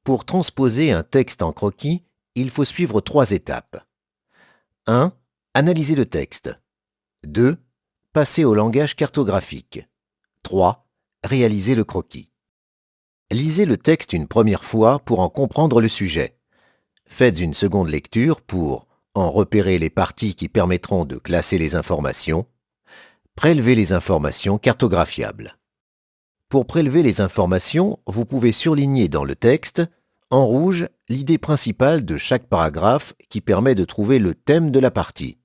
Pour transposer un texte en croquis, il faut suivre 3 étapes. 1. Analyser le texte. 2. Passer au langage cartographique. 3. Réaliser le croquis. Lisez le texte une première fois pour en comprendre le sujet. Faites une seconde lecture pour en repérer les parties qui permettront de classer les informations. Prélever les informations cartographiables. Pour prélever les informations, vous pouvez surligner dans le texte, en rouge, l'idée principale de chaque paragraphe qui permet de trouver le thème de la partie.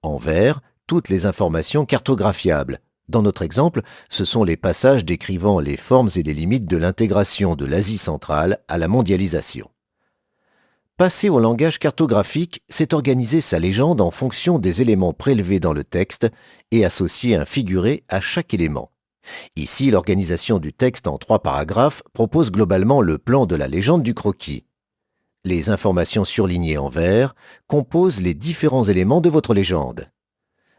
En vert, toutes les informations cartographiables. Dans notre exemple, ce sont les passages décrivant les formes et les limites de l'intégration de l'Asie centrale à la mondialisation. Passer au langage cartographique, c'est organiser sa légende en fonction des éléments prélevés dans le texte et associer un figuré à chaque élément. Ici, l'organisation du texte en 3 paragraphes propose globalement le plan de la légende du croquis. Les informations surlignées en vert composent les différents éléments de votre légende.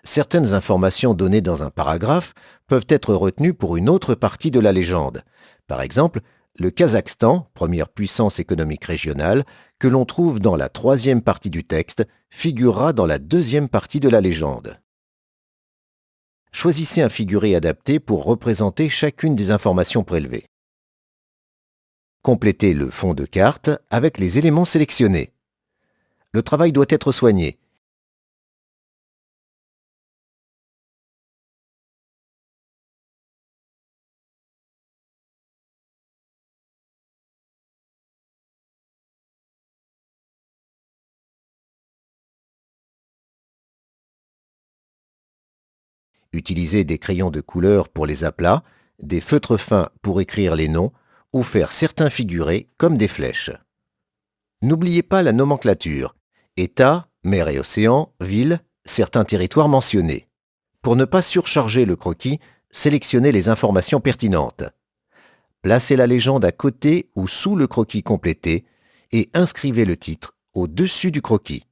Certaines informations données dans un paragraphe peuvent être retenues pour une autre partie de la légende. Par exemple, le Kazakhstan, première puissance économique régionale, que l'on trouve dans la 3e partie du texte, figurera dans la 2e partie de la légende. Choisissez un figuré adapté pour représenter chacune des informations prélevées. Complétez le fond de carte avec les éléments sélectionnés. Le travail doit être soigné. Utilisez des crayons de couleur pour les aplats, des feutres fins pour écrire les noms ou faire certains figurés comme des flèches. N'oubliez pas la nomenclature. État, mer et océan, ville, certains territoires mentionnés. Pour ne pas surcharger le croquis, sélectionnez les informations pertinentes. Placez la légende à côté ou sous le croquis complété et inscrivez le titre au-dessus du croquis.